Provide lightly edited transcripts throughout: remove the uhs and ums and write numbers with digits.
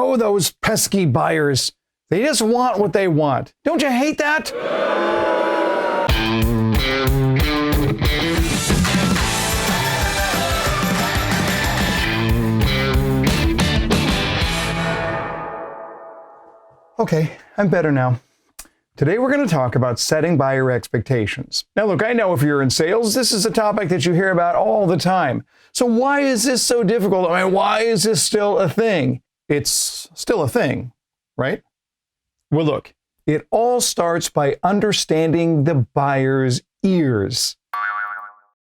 Oh, those pesky buyers. They just want what they want. Don't you hate that? Okay, I'm better now. Today we're going to talk about setting buyer expectations. Now look, I know if you're in sales, this is a topic that you hear about all the time. So why is this so difficult? I mean, why is this still a thing? It's still a thing, right? Well, look, it all starts by understanding the buyer's ears.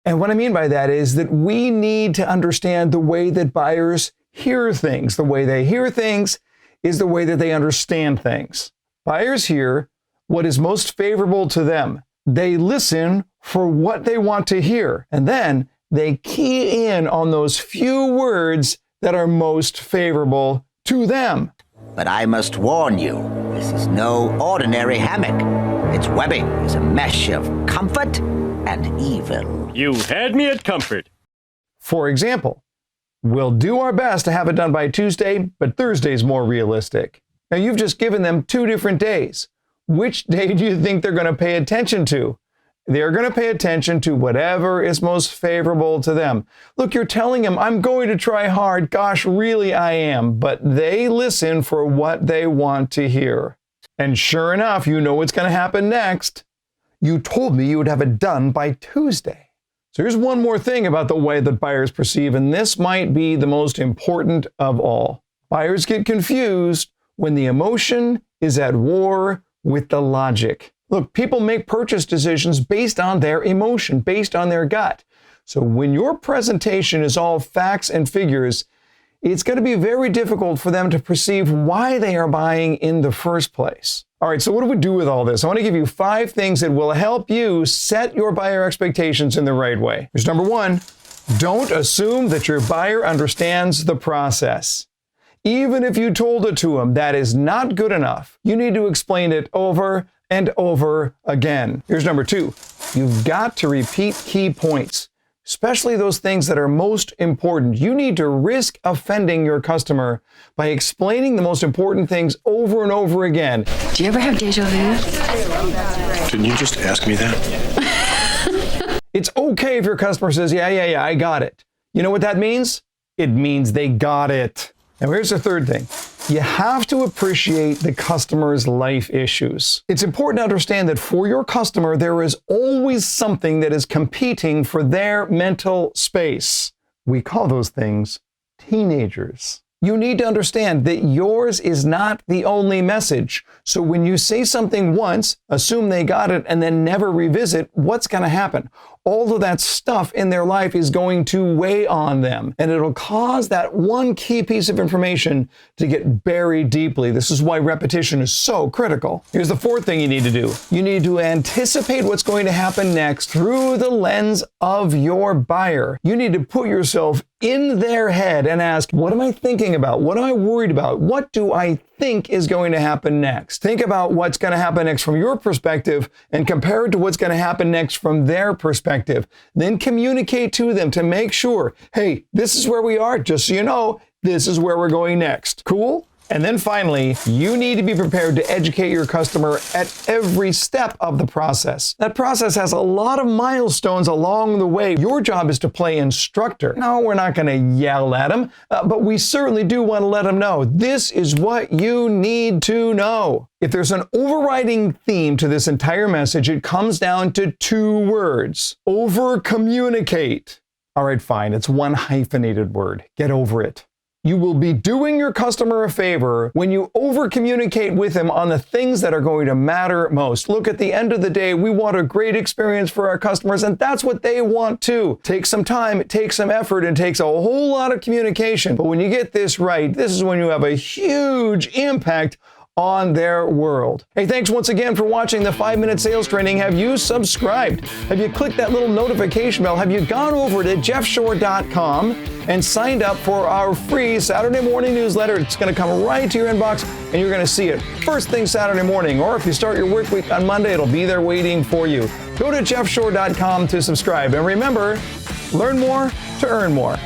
And what I mean by that is that we need to understand the way that buyers hear things. The way they hear things is the way that they understand things. Buyers hear what is most favorable to them. They listen for what they want to hear, and then they key in on those few words that are most favorable to them. But I must warn you, this is no ordinary hammock. Its webbing is a mesh of comfort and evil. You had me at comfort. For example, we'll do our best to have it done by Tuesday, but Thursday's more realistic. Now, you've just given them 2 different days. Which day do you think they're going to pay attention to? They're going to pay attention to whatever is most favorable to them. Look, you're telling them, I'm going to try hard. Gosh, really, I am. But they listen for what they want to hear. And sure enough, you know what's going to happen next. You told me you would have it done by Tuesday. So here's one more thing about the way that buyers perceive, and this might be the most important of all. Buyers get confused when the emotion is at war with the logic. Look, people make purchase decisions based on their emotion, based on their gut. So when your presentation is all facts and figures, it's going to be very difficult for them to perceive why they are buying in the first place. All right, so what do we do with all this? I want to give you 5 things that will help you set your buyer expectations in the right way. Here's number 1. Don't assume that your buyer understands the process. Even if you told it to them, that is not good enough. You need to explain it over and over again. Here's number 2. You've got to repeat key points, especially those things that are most important. You need to risk offending your customer by explaining the most important things over and over again. Do you ever have deja vu? Didn't you just ask me that? It's okay if your customer says, yeah, I got it. You know what that means? It means they got it. Now here's the third thing. You have to appreciate the customer's life issues. It's important to understand that for your customer, there is always something that is competing for their mental space. We call those things teenagers. You need to understand that yours is not the only message. So when you say something once, assume they got it, and then never revisit, what's going to happen? All of that stuff in their life is going to weigh on them, and it'll cause that one key piece of information to get buried deeply. This is why repetition is so critical. Here's the 4th thing you need to do. You need to anticipate what's going to happen next through the lens of your buyer. You need to put yourself in their head and ask, what am I thinking about? What am I worried about? What do I think is going to happen next? Think about what's going to happen next from your perspective and compare it to what's going to happen next from their perspective. Then communicate to them to make sure, hey, this is where we are. Just so you know, this is where we're going next. Cool? And then finally, you need to be prepared to educate your customer at every step of the process. That process has a lot of milestones along the way. Your job is to play instructor. No, we're not going to yell at them, but we certainly do want to let them know this is what you need to know. If there's an overriding theme to this entire message, it comes down to 2 words. Over-communicate. All right, fine. It's one hyphenated word. Get over it. You will be doing your customer a favor when you over-communicate with them on the things that are going to matter most. Look, at the end of the day, we want a great experience for our customers, and that's what they want too. Takes some time, it takes some effort, and takes a whole lot of communication. But when you get this right, this is when you have a huge impact on their world. Hey, thanks once again for watching the 5-Minute Sales Training. Have you subscribed? Have you clicked that little notification bell? Have you gone over to jeffshore.com and signed up for our free Saturday morning newsletter? It's going to come right to your inbox, and you're going to see it first thing Saturday morning. Or if you start your work week on Monday, it'll be there waiting for you. Go to jeffshore.com to subscribe. And remember, learn more to earn more.